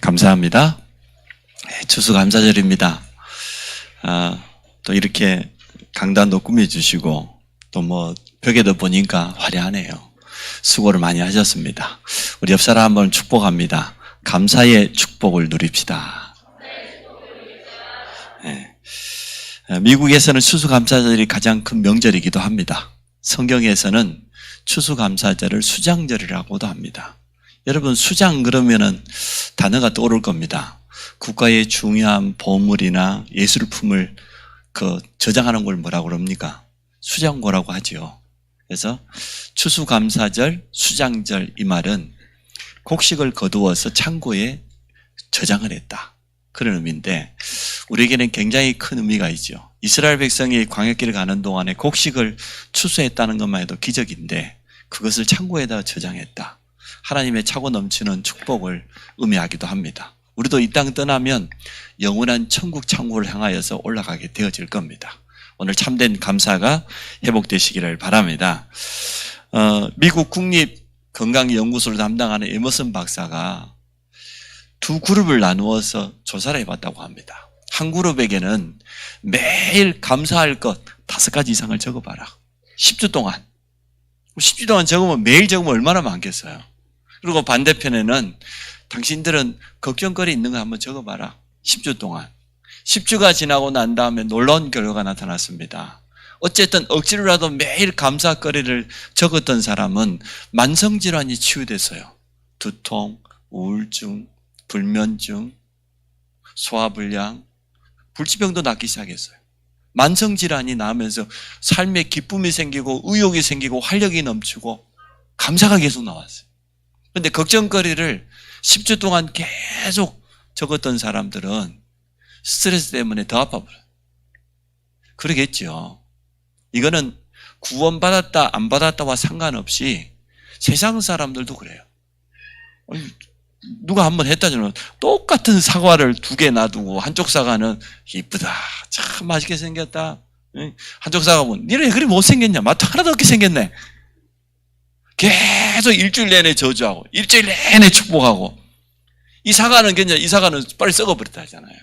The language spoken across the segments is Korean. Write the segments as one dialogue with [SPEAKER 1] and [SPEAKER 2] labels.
[SPEAKER 1] 감사합니다. 추수감사절입니다. 또 이렇게 강단도 꾸며주시고 또 벽에도 보니까 화려하네요. 수고를 많이 하셨습니다. 우리 옆 사람 한번 축복합니다. 감사의 축복을 누립시다. 네. 미국에서는 추수감사절이 가장 큰 명절이기도 합니다. 성경에서는 추수감사절을 수장절이라고도 합니다. 여러분, 수장 그러면은 단어가 떠오를 겁니다. 국가의 중요한 보물이나 예술품을 저장하는 걸 뭐라고 그럽니까? 수장고라고 하죠. 그래서 추수감사절, 수장절, 이 말은 곡식을 거두어서 창고에 저장을 했다, 그런 의미인데, 우리에게는 굉장히 큰 의미가 있죠. 이스라엘 백성이 광야길을 가는 동안에 곡식을 추수했다는 것만 해도 기적인데, 그것을 창고에다 저장했다. 하나님의 차고 넘치는 축복을 의미하기도 합니다. 우리도 이 땅 떠나면 영원한 천국 창고를 향하여서 올라가게 되어질 겁니다. 오늘 참된 감사가 회복되시기를 바랍니다. 미국 국립건강연구소를 담당하는 에머슨 박사가 두 그룹을 나누어서 조사를 해봤다고 합니다. 한 그룹에게는 매일 감사할 것 5가지 이상을 적어봐라. 10주 동안. 10주 동안 적으면 매일 적으면 얼마나 많겠어요. 그리고 반대편에는 당신들은 걱정거리 있는 거 한번 적어봐라. 10주 동안. 10주가 지나고 난 다음에 놀라운 결과가 나타났습니다. 어쨌든 억지로라도 매일 감사거리를 적었던 사람은 만성질환이 치유됐어요. 두통, 우울증, 불면증, 소화불량, 불치병도 낫기 시작했어요. 만성질환이 나오면서 삶에 기쁨이 생기고 의욕이 생기고 활력이 넘치고 감사가 계속 나왔어요. 그런데 걱정거리를 10주 동안 계속 적었던 사람들은 스트레스 때문에 더 아파버려요. 그러겠죠. 이거는 구원받았다 안 받았다와 상관없이 세상 사람들도 그래요. 누가 한번 했다 저는 똑같은 사과를 2개 놔두고 한쪽 사과는 이쁘다, 참 맛있게 생겼다, 한쪽 사과 보면 니네 그리 못생겼냐, 맛도 하나도 없게 생겼네, 계속 일주일 내내 저주하고 일주일 내내 축복하고, 이 사과는 괜찮아, 이 사과는 빨리 썩어버렸다 하잖아요.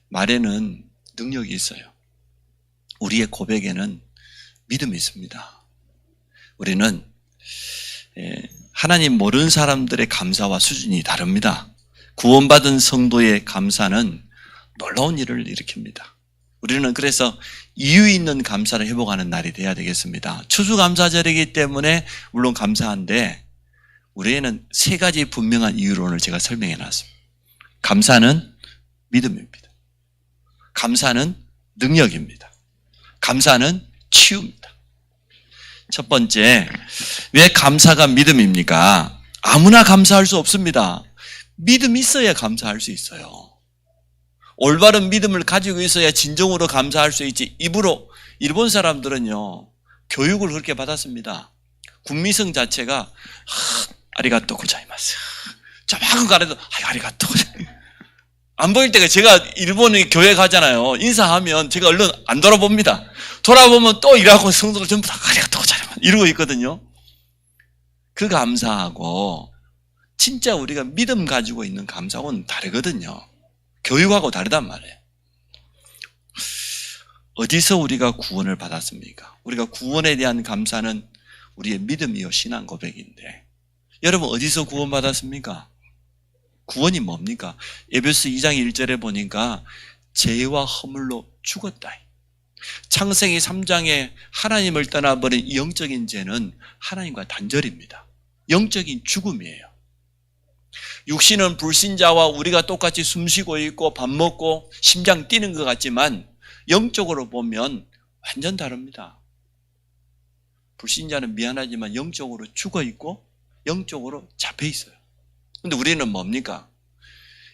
[SPEAKER 1] 말에는 능력이 있어요. 우리의 고백에는 믿음이 있습니다. 우리는 하나님 모르는 사람들의 감사와 수준이 다릅니다. 구원받은 성도의 감사는 놀라운 일을 일으킵니다. 우리는 그래서 이유 있는 감사를 회복하는 날이 돼야 되겠습니다. 추수감사절이기 때문에 물론 감사한데, 우리에는 3가지 분명한 이유론을 제가 설명해 놨습니다. 감사는 믿음입니다. 감사는 능력입니다. 감사는 치유입니다. 첫 번째, 왜 감사가 믿음입니까? 아무나 감사할 수 없습니다. 믿음이 있어야 감사할 수 있어요. 올바른 믿음을 가지고 있어야 진정으로 감사할 수 있지. 일본 사람들은요, 교육을 그렇게 받았습니다. 국민성 자체가 아리가또 고자이마스, 저만큼 가려도 아리가또 고자이마스. 안 보일 때가, 제가 일본에 교회 가잖아요. 인사하면 제가 얼른 안 돌아봅니다. 돌아보면 또 일하고 성도들 전부 다 아리가또 고자이마스 이러고 있거든요. 그 감사하고 진짜 우리가 믿음 가지고 있는 감사하고는 다르거든요. 교육하고 다르단 말이에요. 어디서 우리가 구원을 받았습니까? 우리가 구원에 대한 감사는 우리의 믿음이요 신앙 고백인데, 여러분 어디서 구원받았습니까? 구원이 뭡니까? 에베소 2장 1절에 보니까 죄와 허물로 죽었다. 창세기 3장에 하나님을 떠나버린 영적인 죄는 하나님과 단절입니다. 영적인 죽음이에요. 육신은 불신자와 우리가 똑같이 숨쉬고 있고 밥 먹고 심장 뛰는 것 같지만 영적으로 보면 완전 다릅니다. 불신자는 미안하지만 영적으로 죽어 있고 영적으로 잡혀 있어요. 그런데 우리는 뭡니까?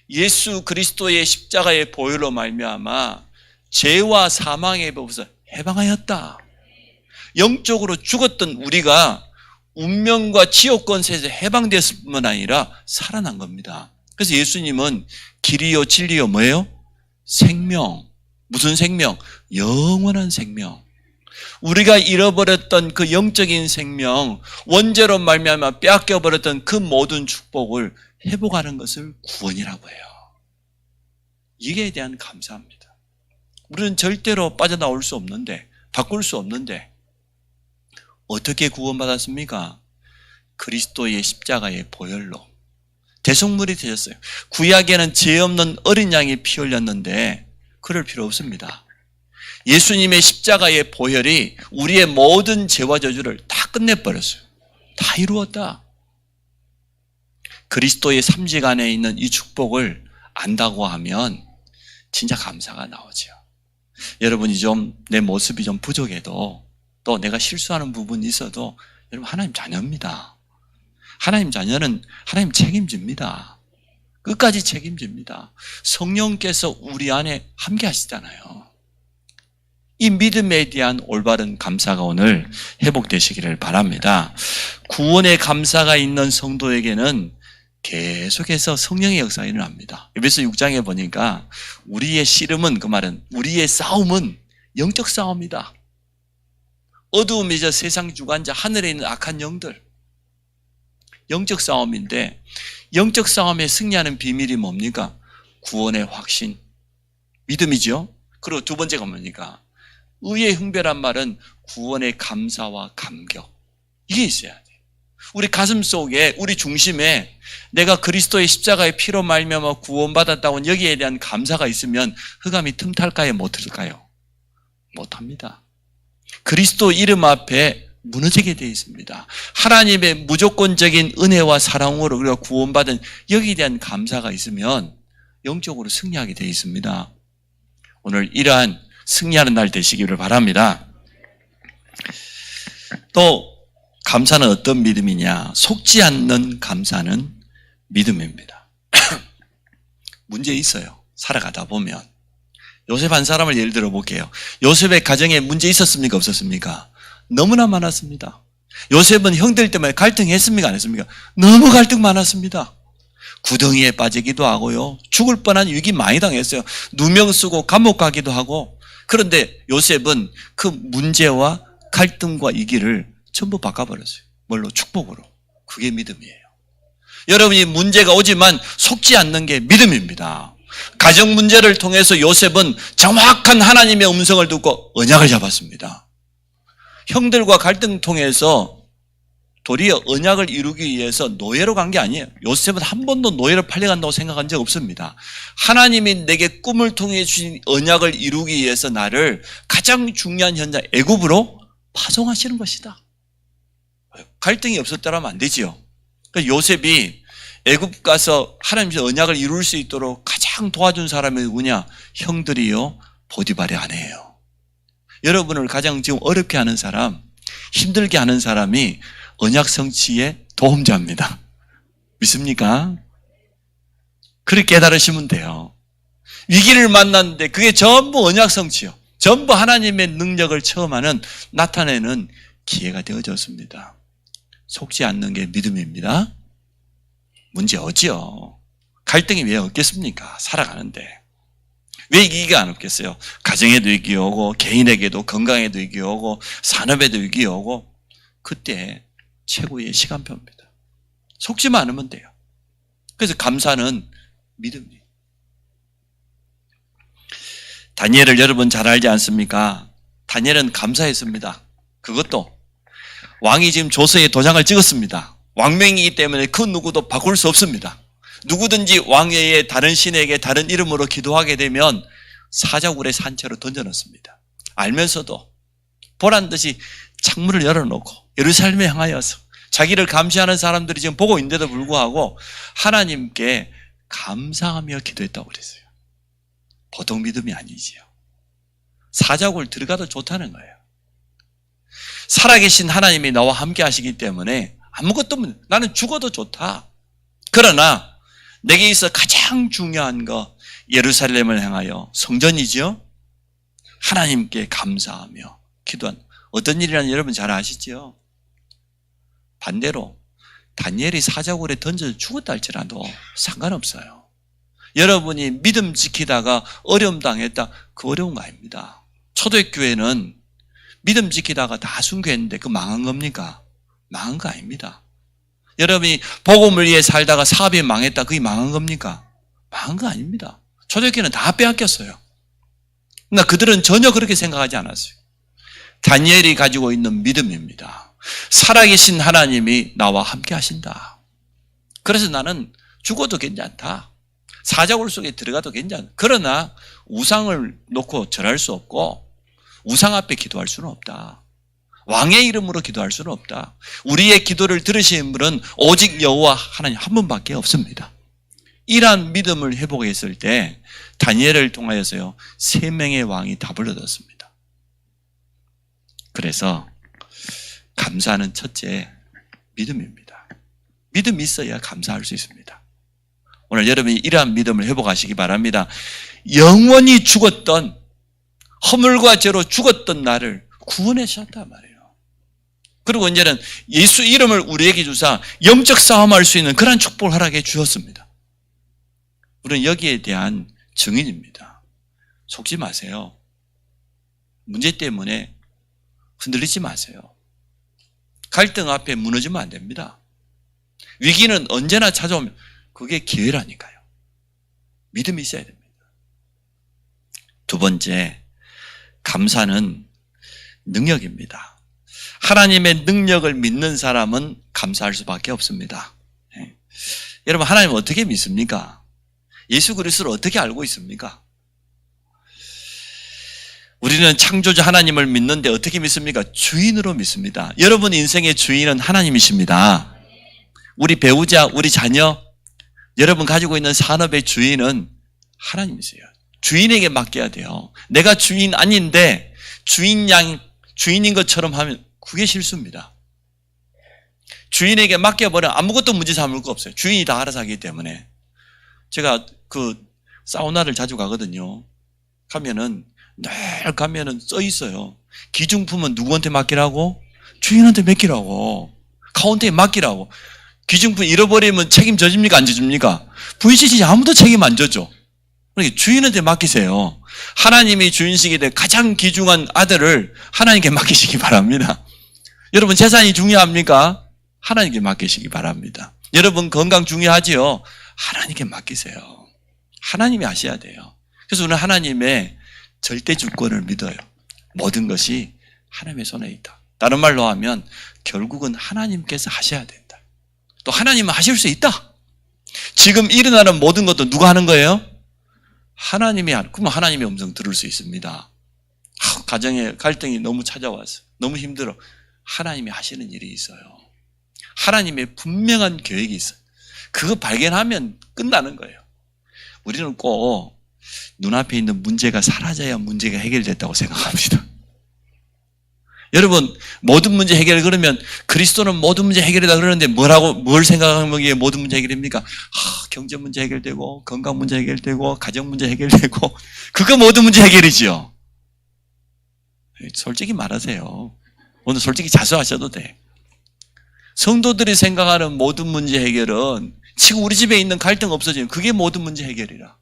[SPEAKER 1] 예수 그리스도의 십자가의 보혈로 말미암아 죄와 사망의 법에서 해방하였다. 영적으로 죽었던 우리가 운명과 지옥 권세에서 해방되었을 뿐만 아니라 살아난 겁니다. 그래서 예수님은 길이요 진리요 뭐예요? 생명. 무슨 생명? 영원한 생명. 우리가 잃어버렸던 그 영적인 생명, 원죄로 말미암아 빼앗겨버렸던 그 모든 축복을 회복하는 것을 구원이라고 해요. 이게 대한 감사합니다. 우리는 절대로 빠져나올 수 없는데, 바꿀 수 없는데 어떻게 구원받았습니까? 그리스도의 십자가의 보혈로 대속물이 되셨어요. 구약에는 죄 없는 어린 양이 피 흘렸는데 그럴 필요 없습니다. 예수님의 십자가의 보혈이 우리의 모든 죄와 저주를 다 끝내버렸어요. 다 이루었다. 그리스도의 삼직 안에 있는 이 축복을 안다고 하면 진짜 감사가 나오죠. 여러분이 좀 내 모습이 좀 부족해도 또 내가 실수하는 부분이 있어도 여러분 하나님 자녀입니다. 하나님 자녀는 하나님 책임집니다. 끝까지 책임집니다. 성령께서 우리 안에 함께 하시잖아요. 이 믿음에 대한 올바른 감사가 오늘 회복되시기를 바랍니다. 구원의 감사가 있는 성도에게는 계속해서 성령의 역사가 일어납니다. 에베소 6장에 보니까 우리의 씨름은, 그 말은 우리의 싸움은 영적 싸움이다. 어두움이자 세상 주관자, 하늘에 있는 악한 영들, 영적 싸움인데, 영적 싸움에 승리하는 비밀이 뭡니까? 구원의 확신, 믿음이죠. 그리고 두 번째가 뭡니까? 의의 흥별한 말은 구원의 감사와 감격, 이게 있어야 돼요. 우리 가슴 속에, 우리 중심에 내가 그리스도의 십자가의 피로 말미암아 구원받았다고 여기에 대한 감사가 있으면 흑암이 틈탈까요? 못할까요? 못합니다. 그리스도 이름 앞에 무너지게 되어 있습니다. 하나님의 무조건적인 은혜와 사랑으로 우리가 구원받은 여기에 대한 감사가 있으면 영적으로 승리하게 되어 있습니다. 오늘 이러한 승리하는 날 되시기를 바랍니다. 또 감사는 어떤 믿음이냐? 속지 않는 감사는 믿음입니다. 문제 있어요. 살아가다 보면. 요셉 한 사람을 예를 들어 볼게요. 요셉의 가정에 문제 있었습니까? 없었습니까? 너무나 많았습니다. 요셉은 형들 때문에 갈등했습니까? 안 했습니까? 너무 갈등 많았습니다. 구덩이에 빠지기도 하고요. 죽을 뻔한 위기 많이 당했어요. 누명 쓰고 감옥 가기도 하고. 그런데 요셉은 그 문제와 갈등과 위기를 전부 바꿔버렸어요. 뭘로? 축복으로. 그게 믿음이에요. 여러분이 문제가 오지만 속지 않는 게 믿음입니다. 가정 문제를 통해서 요셉은 정확한 하나님의 음성을 듣고 언약을 잡았습니다. 형들과 갈등 통해서 도리어 언약을 이루기 위해서 노예로 간 게 아니에요. 요셉은 한 번도 노예로 팔려간다고 생각한 적 없습니다. 하나님이 내게 꿈을 통해 주신 언약을 이루기 위해서 나를 가장 중요한 현장 애굽으로 파송하시는 것이다. 갈등이 없었더라면 안 되지요. 그러니까 요셉이 애굽 가서 하나님의 언약을 이룰 수 있도록 가장 도와준 사람이 누구냐? 형들이요, 보디발의 아내예요. 여러분을 가장 지금 어렵게 하는 사람, 힘들게 하는 사람이 언약 성취의 도움자입니다. 믿습니까? 그렇게 깨달으시면 돼요. 위기를 만났는데 그게 전부 언약 성취요. 전부 하나님의 능력을 체험하는, 나타내는 기회가 되어졌습니다. 속지 않는 게 믿음입니다. 문제 없지요. 갈등이 왜 없겠습니까? 살아가는데. 왜 위기가 안 없겠어요? 가정에도 위기 오고, 개인에게도, 건강에도 위기 오고, 산업에도 위기 오고, 그때 최고의 시간표입니다. 속지만 않으면 돼요. 그래서 감사는 믿음이에요. 다니엘을 여러분 잘 알지 않습니까? 다니엘은 감사했습니다. 그것도 왕이 지금 조서에 도장을 찍었습니다. 왕명이기 때문에 그 누구도 바꿀 수 없습니다. 누구든지 왕외에 다른 신에게 다른 이름으로 기도하게 되면 사자굴의 산채로 던져놓습니다. 알면서도 보란듯이 창문을 열어놓고 예루살렘에 향하여서 자기를 감시하는 사람들이 지금 보고 있는데도 불구하고 하나님께 감사하며 기도했다고 그랬어요. 보통 믿음이 아니지요. 사자굴 들어가도 좋다는 거예요. 살아계신 하나님이 나와 함께 하시기 때문에 아무것도 없는, 나는 죽어도 좋다. 그러나 내게 있어 가장 중요한 거, 예루살렘을 향하여 성전이죠. 하나님께 감사하며 기도한 어떤 일이라는 여러분 잘 아시죠? 반대로 다니엘이 사자굴에 던져서 죽었다 할지라도 상관없어요. 여러분이 믿음 지키다가 어려움 당했다, 그 어려운 거 아닙니다. 초대교회는 믿음 지키다가 다 순교했는데 그 망한 겁니까? 망한 거 아닙니다. 여러분이 복음을 위해 살다가 사업이 망했다. 그게 망한 겁니까? 망한 거 아닙니다. 초대교회는 다 빼앗겼어요. 그러나 그들은 전혀 그렇게 생각하지 않았어요. 다니엘이 가지고 있는 믿음입니다. 살아계신 하나님이 나와 함께 하신다. 그래서 나는 죽어도 괜찮다. 사자굴 속에 들어가도 괜찮다. 그러나 우상을 놓고 절할 수 없고 우상 앞에 기도할 수는 없다. 왕의 이름으로 기도할 수는 없다. 우리의 기도를 들으시는 분은 오직 여호와 하나님 한 분밖에 없습니다. 이러한 믿음을 회복했을 때 다니엘을 통하여서요 3명의 왕이 답을 얻었습니다. 그래서 감사는 첫째 믿음입니다. 믿음이 있어야 감사할 수 있습니다. 오늘 여러분이 이러한 믿음을 회복하시기 바랍니다. 영원히 죽었던 허물과 죄로 죽었던 나를 구원해 주셨단 말이에요. 그리고 이제는 예수 이름을 우리에게 주사 영적 싸움할 수 있는 그런 축복을 허락해 주셨습니다. 우리는 여기에 대한 증인입니다. 속지 마세요. 문제 때문에 흔들리지 마세요. 갈등 앞에 무너지면 안 됩니다. 위기는 언제나 찾아오면 그게 기회라니까요. 믿음이 있어야 됩니다. 두 번째, 감사는 능력입니다. 하나님의 능력을 믿는 사람은 감사할 수밖에 없습니다. 여러분, 하나님 어떻게 믿습니까? 예수 그리스도를 어떻게 알고 있습니까? 우리는 창조주 하나님을 믿는데 어떻게 믿습니까? 주인으로 믿습니다. 여러분 인생의 주인은 하나님이십니다. 우리 배우자, 우리 자녀, 여러분 가지고 있는 산업의 주인은 하나님이세요. 주인에게 맡겨야 돼요. 내가 주인 아닌데 주인인 것처럼 하면 그게 실수입니다. 주인에게 맡겨버리면 아무것도 문제 삼을 거 없어요. 주인이 다 알아서 하기 때문에. 제가 그 사우나를 자주 가거든요. 가면은 써 있어요. 기중품은 누구한테 맡기라고? 주인한테 맡기라고. 카운터에 맡기라고. 기중품 잃어버리면 책임 져줍니까? 안 져줍니까? VCC 아무도 책임 안 져줘. 그러니까 주인한테 맡기세요. 하나님이 주인식에 대해 가장 귀중한 아들을 하나님께 맡기시기 바랍니다. 여러분 재산이 중요합니까? 하나님께 맡기시기 바랍니다. 여러분 건강 중요하지요? 하나님께 맡기세요. 하나님이 하셔야 돼요. 그래서 우리는 하나님의 절대 주권을 믿어요. 모든 것이 하나님의 손에 있다. 다른 말로 하면 결국은 하나님께서 하셔야 된다. 또 하나님은 하실 수 있다. 지금 일어나는 모든 것도 누가 하는 거예요? 하나님이 하는. 그러면 하나님의 음성 들을 수 있습니다. 가정에 갈등이 너무 찾아왔어. 너무 힘들어. 하나님이 하시는 일이 있어요. 하나님의 분명한 계획이 있어요. 그거 발견하면 끝나는 거예요. 우리는 꼭 눈앞에 있는 문제가 사라져야 문제가 해결됐다고 생각합니다. 여러분 모든 문제 해결 그러면 그리스도는 모든 문제 해결이다 그러는데 뭘 생각하면 모든 문제 해결입니까? 경제 문제 해결되고 건강 문제 해결되고 가정 문제 해결되고 그거 모든 문제 해결이지요. 솔직히 말하세요. 오늘 솔직히 자수하셔도 돼. 성도들이 생각하는 모든 문제 해결은 지금 우리 집에 있는 갈등 없어지는 그게 모든 문제 해결이라.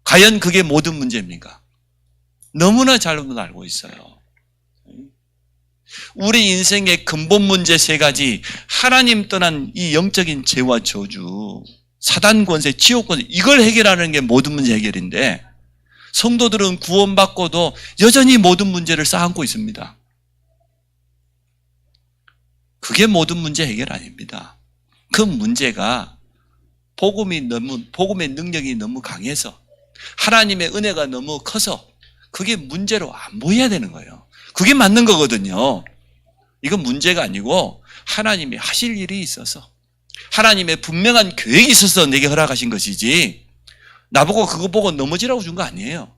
[SPEAKER 1] 과연 그게 모든 문제입니까? 너무나 잘 알고 있어요. 우리 인생의 근본 문제 3가지, 하나님 떠난 이 영적인 죄와 저주, 사단 권세, 지옥 권세, 이걸 해결하는 게 모든 문제 해결인데 성도들은 구원받고도 여전히 모든 문제를 쌓고 있습니다. 그게 모든 문제 해결 아닙니다. 그 문제가 복음의 능력이 너무 강해서 하나님의 은혜가 너무 커서 그게 문제로 안 보여야 되는 거예요. 그게 맞는 거거든요. 이건 문제가 아니고 하나님이 하실 일이 있어서 하나님의 분명한 계획이 있어서 내게 허락하신 것이지 나보고 그거 보고 넘어지라고 준 거 아니에요.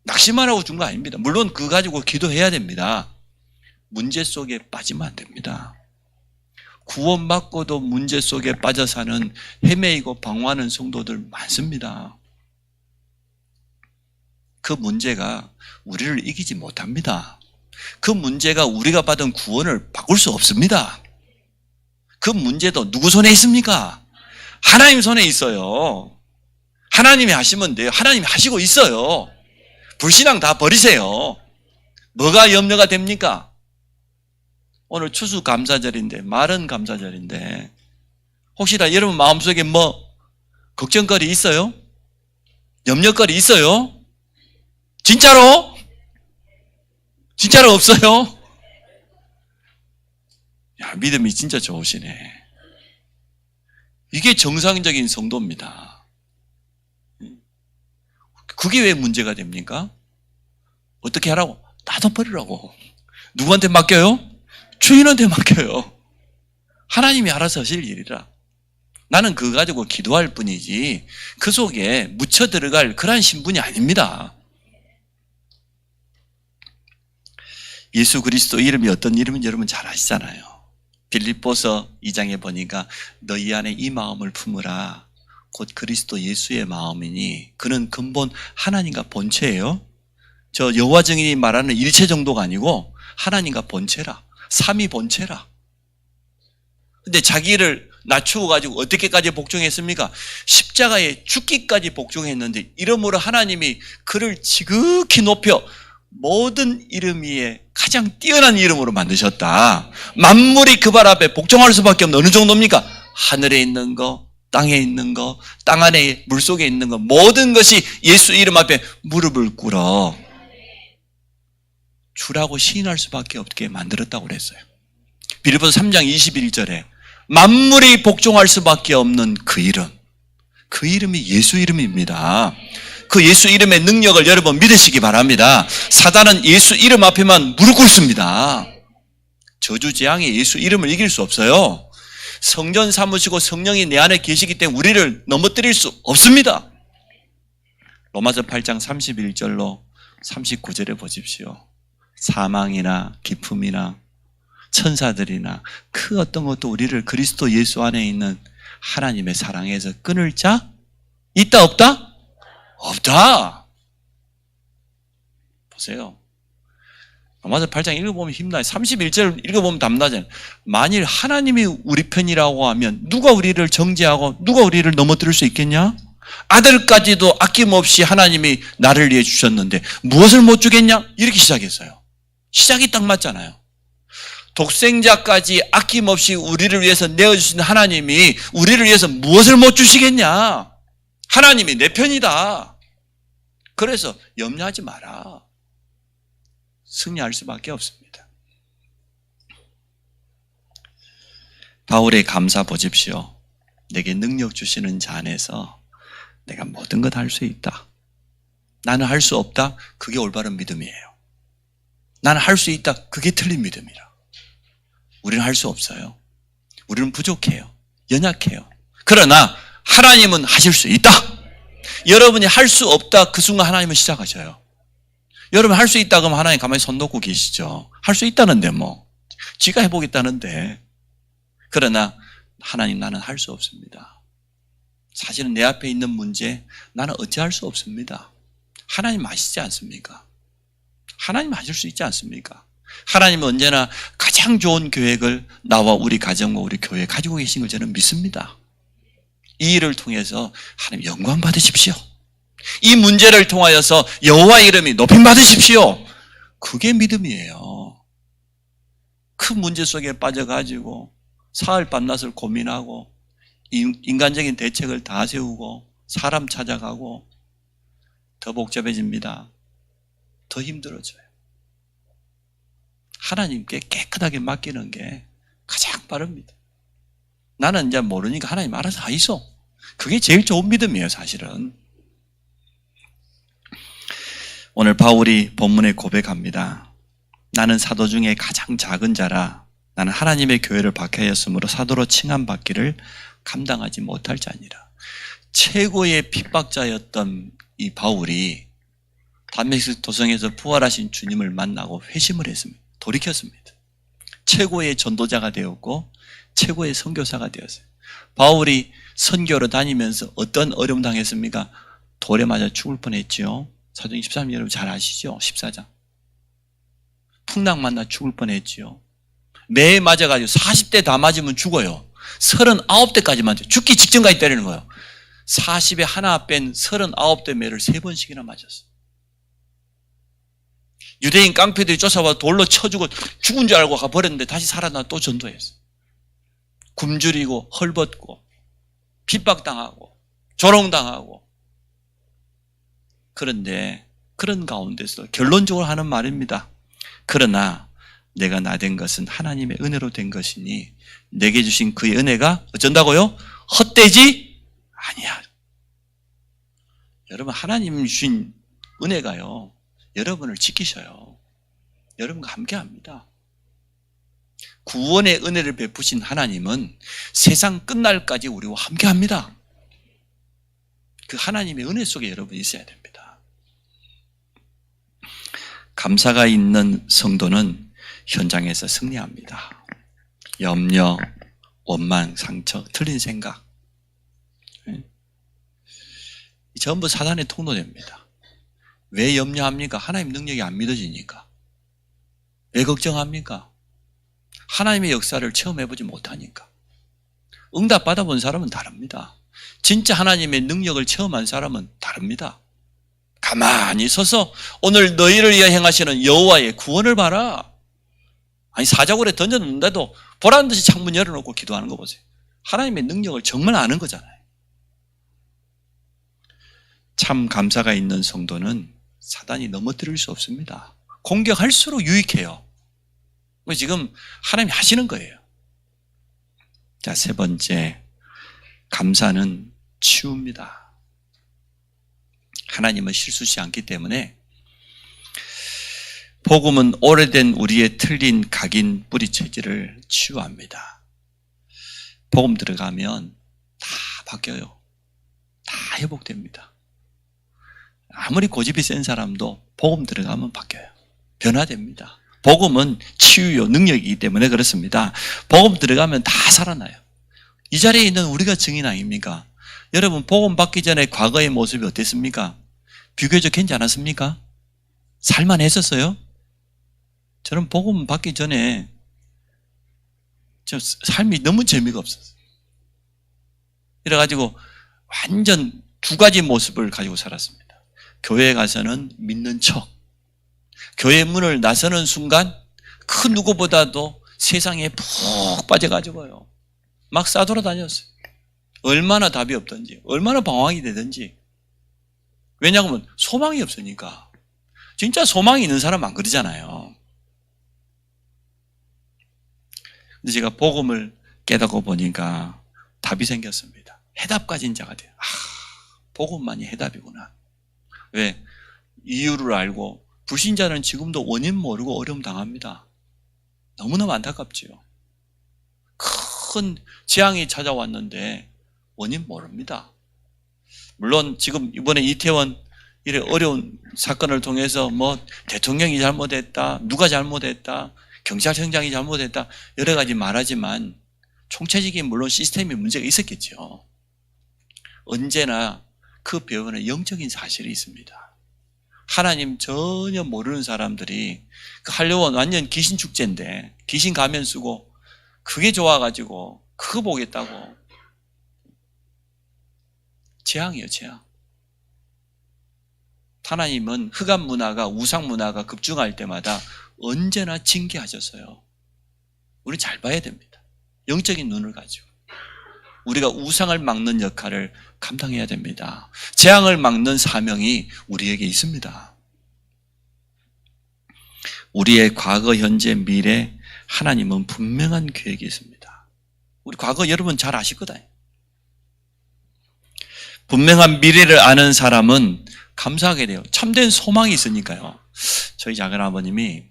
[SPEAKER 1] 낙심하라고 준 거 아닙니다. 물론 그거 가지고 기도해야 됩니다. 문제 속에 빠지면 안 됩니다. 구원받고도 문제 속에 빠져 사는 헤매이고 방황하는 성도들 많습니다. 그 문제가 우리를 이기지 못합니다. 그 문제가 우리가 받은 구원을 바꿀 수 없습니다. 그 문제도 누구 손에 있습니까? 하나님 손에 있어요. 하나님이 하시면 돼요. 하나님이 하시고 있어요. 불신앙 다 버리세요. 뭐가 염려가 됩니까? 오늘 추수감사절인데, 말은 감사절인데 혹시나 여러분 마음속에 걱정거리 있어요? 염려거리 있어요? 진짜로? 진짜로 없어요? 야, 믿음이 진짜 좋으시네. 이게 정상적인 성도입니다. 그게 왜 문제가 됩니까? 어떻게 하라고? 놔둬버리라고. 누구한테 맡겨요? 주인한테 맡겨요. 하나님이 알아서 하실 일이라. 나는 그거 가지고 기도할 뿐이지 그 속에 묻혀 들어갈 그러한 신분이 아닙니다. 예수 그리스도 이름이 어떤 이름인지 여러분 잘 아시잖아요. 빌립보서 2장에 보니까 너희 안에 이 마음을 품으라. 곧 그리스도 예수의 마음이니 그는 근본 하나님과 본체예요. 저 여호와 증인이 말하는 일체 정도가 아니고 하나님과 본체라. 삼위 본체라. 근데 자기를 낮추어 가지고 어떻게까지 복종했습니까? 십자가에 죽기까지 복종했는데 이러므로 하나님이 그를 지극히 높여 모든 이름 위에 가장 뛰어난 이름으로 만드셨다. 만물이 그 발 앞에 복종할 수밖에 없는 어느 정도입니까? 하늘에 있는 거, 땅에 있는 거, 땅 안에 물속에 있는 거 모든 것이 예수 이름 앞에 무릎을 꿇어 주라고 시인할 수밖에 없게 만들었다고 그랬어요. 빌립보서 3장 21절에 만물이 복종할 수밖에 없는 그 이름, 그 이름이 예수 이름입니다. 그 예수 이름의 능력을 여러분 믿으시기 바랍니다. 사단은 예수 이름 앞에만 무릎 꿇습니다. 저주재앙이 예수 이름을 이길 수 없어요. 성전 삼으시고 성령이 내 안에 계시기 때문에 우리를 넘어뜨릴 수 없습니다. 로마서 8장 31절로 39절에 보십시오. 사망이나 기품이나 천사들이나 그 어떤 것도 우리를 그리스도 예수 안에 있는 하나님의 사랑에서 끊을 자 있다 없다? 없다. 보세요. 로마서 8장 읽어보면 힘나요. 31절 읽어보면 답나잖아요. 만일 하나님이 우리 편이라고 하면 누가 우리를 정죄하고 누가 우리를 넘어뜨릴 수 있겠냐? 아들까지도 아낌없이 하나님이 나를 위해 주셨는데 무엇을 못 주겠냐? 이렇게 시작했어요. 시작이 딱 맞잖아요. 독생자까지 아낌없이 우리를 위해서 내어주신 하나님이 우리를 위해서 무엇을 못 주시겠냐? 하나님이 내 편이다. 그래서 염려하지 마라. 승리할 수밖에 없습니다. 바울의 감사 보십시오. 내게 능력 주시는 자 안에서 내가 모든 것 할 수 있다. 나는 할 수 없다. 그게 올바른 믿음이에요. 나는 할 수 있다. 그게 틀린 믿음이라. 우리는 할 수 없어요. 우리는 부족해요. 연약해요. 그러나 하나님은 하실 수 있다. 여러분이 할 수 없다. 그 순간 하나님은 시작하셔요. 여러분 할 수 있다 그러면 하나님 가만히 손 놓고 계시죠. 할 수 있다는데 지가 해보겠다는데. 그러나 하나님 나는 할 수 없습니다. 사실은 내 앞에 있는 문제 나는 어찌할 수 없습니다. 하나님 아시지 않습니까? 하나님 하실 수 있지 않습니까? 하나님은 언제나 가장 좋은 계획을 나와 우리 가정과 우리 교회에 가지고 계신 걸 저는 믿습니다. 이 일을 통해서 하나님 영광 받으십시오. 이 문제를 통하여서 여호와 이름이 높임 받으십시오. 그게 믿음이에요. 큰 문제 속에 빠져가지고 사흘 밤낮을 고민하고 인간적인 대책을 다 세우고 사람 찾아가고 더 복잡해집니다. 더 힘들어져요. 하나님께 깨끗하게 맡기는 게 가장 빠릅니다. 나는 이제 모르니까 하나님 알아서 하이소. 그게 제일 좋은 믿음이에요, 사실은. 오늘 바울이 본문에 고백합니다. 나는 사도 중에 가장 작은 자라 나는 하나님의 교회를 박해하였으므로 사도로 칭함받기를 감당하지 못할 자니라. 최고의 핍박자였던 이 바울이 다메섹 도성에서 부활하신 주님을 만나고 회심을 했습니다. 돌이켰습니다. 최고의 전도자가 되었고 최고의 선교사가 되었어요. 바울이 선교로 다니면서 어떤 어려움 당했습니까? 돌에 맞아 죽을 뻔했죠. 사도행 13장 여러분 잘 아시죠? 14장. 풍랑 만나 죽을 뻔했죠. 매에 맞아가지고 40대 다 맞으면 죽어요. 39대까지만 죽기 직전까지 때리는 거예요. 40에 하나 뺀 39대 매를 3번씩이나 맞았어요. 유대인 깡패들이 쫓아와 돌로 쳐주고 죽은 줄 알고 가버렸는데 다시 살아나 또 전도했어요. 굶주리고 헐벗고 핍박당하고 조롱당하고. 그런데 그런 가운데서 결론적으로 하는 말입니다. 그러나 내가 나 된 것은 하나님의 은혜로 된 것이니 내게 주신 그의 은혜가 어쩐다고요? 헛되지 아니야. 여러분, 하나님 주신 은혜가요, 여러분을 지키셔요. 여러분과 함께합니다. 구원의 은혜를 베푸신 하나님은 세상 끝날까지 우리와 함께합니다. 그 하나님의 은혜 속에 여러분이 있어야 됩니다. 감사가 있는 성도는 현장에서 승리합니다. 염려, 원망, 상처, 틀린 생각, 전부 사단의 통로됩니다. 왜 염려합니까? 하나님 능력이 안 믿어지니까. 왜 걱정합니까? 하나님의 역사를 체험해보지 못하니까. 응답 받아본 사람은 다릅니다. 진짜 하나님의 능력을 체험한 사람은 다릅니다. 가만히 서서 오늘 너희를 위하여 행하시는 여호와의 구원을 봐라. 아니, 사자굴에 던져놓는데도 보라는 듯이 창문 열어놓고 기도하는 거 보세요. 하나님의 능력을 정말 아는 거잖아요. 참 감사가 있는 성도는 사단이 넘어뜨릴 수 없습니다. 공격할수록 유익해요. 지금 하나님이 하시는 거예요. 자, 세 번째, 감사는 치유입니다. 하나님은 실수치 않기 때문에 복음은 오래된 우리의 틀린 각인 뿌리채지를 치유합니다. 복음 들어가면 다 바뀌어요. 다 회복됩니다. 아무리 고집이 센 사람도 복음 들어가면 바뀌어요. 변화됩니다. 복음은 치유요 능력이기 때문에 그렇습니다. 복음 들어가면 다 살아나요. 이 자리에 있는 우리가 증인 아닙니까? 여러분, 복음 받기 전에 과거의 모습이 어땠습니까? 비교적 괜찮았습니까? 살만했었어요? 저는 복음 받기 전에 저 삶이 너무 재미가 없었어요. 이래가지고 완전 두 가지 모습을 가지고 살았습니다. 교회에 가서는 믿는 척, 교회 문을 나서는 순간 그 누구보다도 세상에 푹 빠져가지고요, 막 싸돌아다녔어요. 얼마나 답이 없든지, 얼마나 방황이 되든지. 왜냐하면 소망이 없으니까. 진짜 소망이 있는 사람 안 그러잖아요. 근데 제가 복음을 깨닫고 보니까 답이 생겼습니다. 해답 가진 자가 돼요. 복음만이 해답이구나. 왜? 이유를 알고. 불신자는 지금도 원인 모르고 어려움 당합니다. 너무너무 안타깝지요. 큰 재앙이 찾아왔는데 원인 모릅니다. 물론 지금 이번에 이태원 이래 어려운 사건을 통해서 뭐 대통령이 잘못했다, 누가 잘못했다, 경찰청장이 잘못했다, 여러 가지 말하지만 총체적인 물론 시스템이 문제가 있었겠죠. 언제나 그 배후에는 영적인 사실이 있습니다. 하나님 전혀 모르는 사람들이 그 한려원 완전 귀신 축제인데 귀신 가면 쓰고 그게 좋아가지고 그거 보겠다고. 재앙이에요, 재앙. 하나님은 흑암 문화가, 우상 문화가 급증할 때마다 언제나 징계하셨어요. 우리 잘 봐야 됩니다. 영적인 눈을 가지고 우리가 우상을 막는 역할을 감당해야 됩니다. 재앙을 막는 사명이 우리에게 있습니다. 우리의 과거, 현재, 미래, 하나님은 분명한 계획이 있습니다. 우리 과거 여러분 잘 아실 거다. 분명한 미래를 아는 사람은 감사하게 돼요. 참된 소망이 있으니까요. 저희 작은아버님이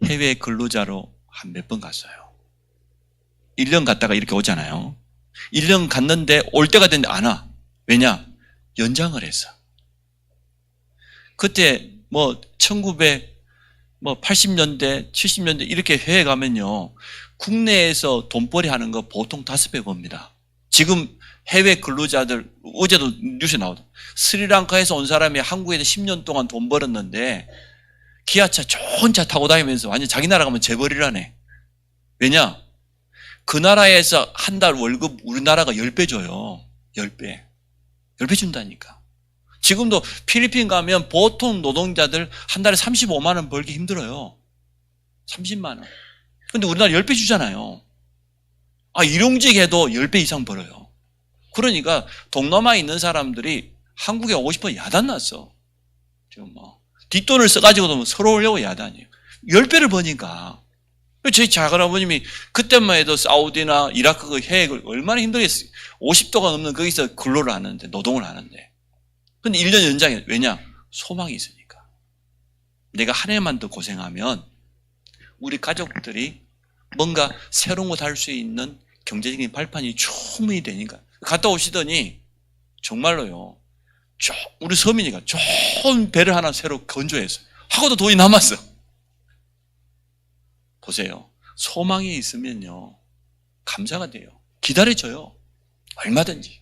[SPEAKER 1] 해외 근로자로 한 몇 번 갔어요. 1년 갔다가 이렇게 오잖아요. 1년 갔는데 올 때가 됐는데 안 와. 왜냐? 연장을 했어. 그때 뭐 1980년대, 70년대 이렇게 해외 가면요, 국내에서 돈벌이 하는 거 보통 5배 법니다. 지금 해외 근로자들, 어제도 뉴스에 나오더라고요. 스리랑카에서 온 사람이 한국에서 10년 동안 돈 벌었는데 기아차 좋은 차 타고 다니면서 완전 자기 나라 가면 재벌이라네. 왜냐? 그 나라에서 한 달 월급 우리나라가 10배 줘요. 10배. 10배 준다니까. 지금도 필리핀 가면 보통 노동자들 한 달에 35만 원 벌기 힘들어요. 30만 원. 근데 우리나라 10배 주잖아요. 일용직 해도 10배 이상 벌어요. 그러니까 동남아에 있는 사람들이 한국에 오고 싶어 야단났어. 지금 뒷돈을 써가지고도 서로 오려고 야단이에요. 10배를 버니까. 저희 작은아버님이 그때만 해도 사우디나 이라크 그 해역을 얼마나 힘들겠어요. 50도가 넘는 거기서 근로를 하는데, 노동을 하는데. 근데 1년 연장해. 왜냐? 소망이 있으니까. 내가 한 해만 더 고생하면 우리 가족들이 뭔가 새로운 것 할 수 있는 경제적인 발판이 충분히 되니까. 갔다 오시더니 정말로요. 우리 서민이가 좋은 배를 하나 새로 건조했어요. 하고도 돈이 남았어. 보세요. 소망이 있으면요. 감사가 돼요. 기다려줘요. 얼마든지.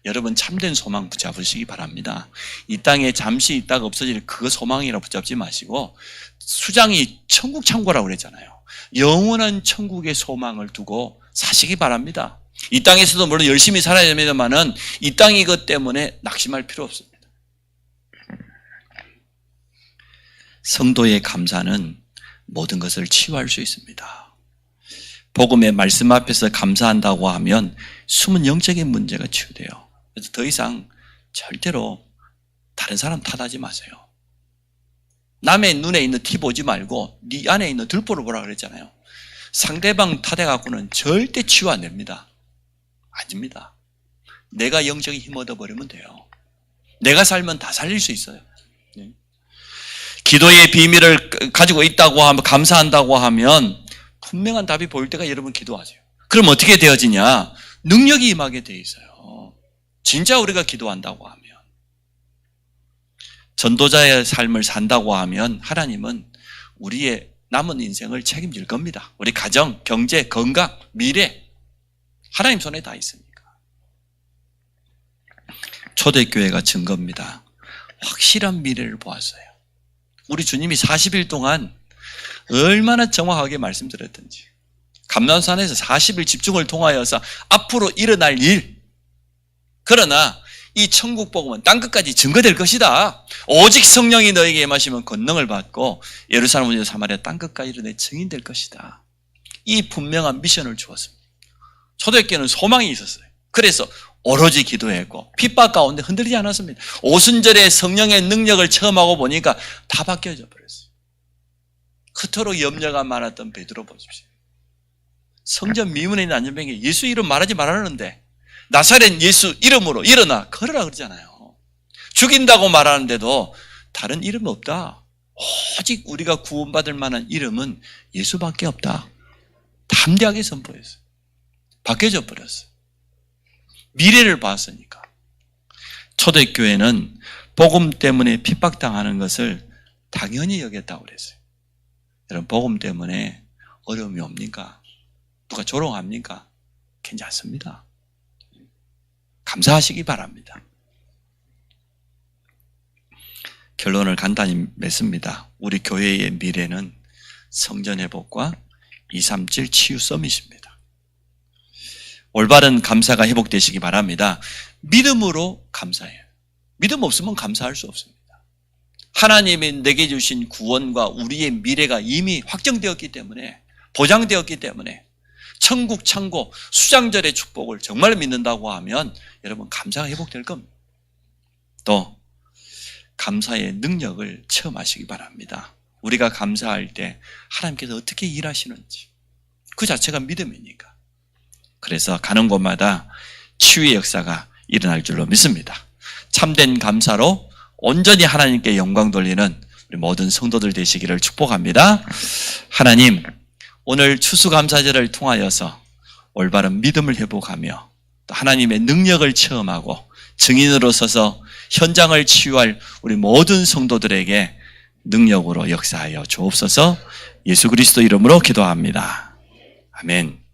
[SPEAKER 1] 여러분 참된 소망 붙잡으시기 바랍니다. 이 땅에 잠시 있다가 없어질 그 소망이라 붙잡지 마시고 수장이 천국 창고라고 그랬잖아요. 영원한 천국의 소망을 두고 사시기 바랍니다. 이 땅에서도 물론 열심히 살아야 됩니다만은 이 땅이 것 때문에 낙심할 필요 없습니다. 성도의 감사는 모든 것을 치유할 수 있습니다. 복음의 말씀 앞에서 감사한다고 하면 숨은 영적인 문제가 치유돼요. 그래서 더 이상 절대로 다른 사람 탓하지 마세요. 남의 눈에 있는 티 보지 말고 네 안에 있는 들보를 보라 그랬잖아요. 상대방 탓해갖고는 절대 치유 안 됩니다. 아닙니다. 내가 영적인 힘 얻어버리면 돼요. 내가 살면 다 살릴 수 있어요. 기도의 비밀을 가지고 있다고 하면, 감사한다고 하면 분명한 답이 보일 때가 여러분 기도하세요. 그럼 어떻게 되어지냐? 능력이 임하게 돼 있어요. 진짜 우리가 기도한다고 하면. 전도자의 삶을 산다고 하면 하나님은 우리의 남은 인생을 책임질 겁니다. 우리 가정, 경제, 건강, 미래 하나님 손에 다 있으니까. 초대교회가 증거입니다. 확실한 미래를 보았어요. 우리 주님이 40일 동안 얼마나 정확하게 말씀드렸던지. 감람산에서 40일 집중을 통하여서 앞으로 일어날 일. 그러나 이 천국 복음은 땅끝까지 증거될 것이다. 오직 성령이 너에게 임하시면 권능을 받고 예루살렘, 유대, 사마리아 땅끝까지 이르내 증인될 것이다. 이 분명한 미션을 주었습니다. 초대교회는 소망이 있었어요. 그래서 오로지 기도했고 핍박 가운데 흔들리지 않았습니다. 오순절에 성령의 능력을 체험하고 보니까 다 바뀌어져 버렸어요. 그토록 염려가 많았던 베드로 보십시오. 성전 미문에 있는 안전병에 예수 이름 말하지 말았는데 나사렛 예수 이름으로 일어나 걸으라 그러잖아요. 죽인다고 말하는데도 다른 이름은 없다. 오직 우리가 구원받을 만한 이름은 예수밖에 없다. 담대하게 선포했어요. 바뀌어져 버렸어요. 미래를 봤으니까. 초대교회는 복음 때문에 핍박당하는 것을 당연히 여겼다고 그랬어요. 여러분, 복음 때문에 어려움이 옵니까? 누가 조롱합니까? 괜찮습니다. 감사하시기 바랍니다. 결론을 간단히 맺습니다. 우리 교회의 미래는 성전 회복과 237 치유 서밋입니다. 올바른 감사가 회복되시기 바랍니다. 믿음으로 감사해요. 믿음 없으면 감사할 수 없습니다. 하나님이 내게 주신 구원과 우리의 미래가 이미 확정되었기 때문에, 보장되었기 때문에 천국 창고 수장절의 축복을 정말 믿는다고 하면 여러분 감사가 회복될 겁니다. 또 감사의 능력을 체험하시기 바랍니다. 우리가 감사할 때 하나님께서 어떻게 일하시는지 그 자체가 믿음이니까. 그래서 가는 곳마다 치유의 역사가 일어날 줄로 믿습니다. 참된 감사로 온전히 하나님께 영광 돌리는 우리 모든 성도들 되시기를 축복합니다. 하나님, 오늘 추수감사절을 통하여서 올바른 믿음을 회복하며 또 하나님의 능력을 체험하고 증인으로 서서 현장을 치유할 우리 모든 성도들에게 능력으로 역사하여 주옵소서. 예수 그리스도 이름으로 기도합니다. 아멘.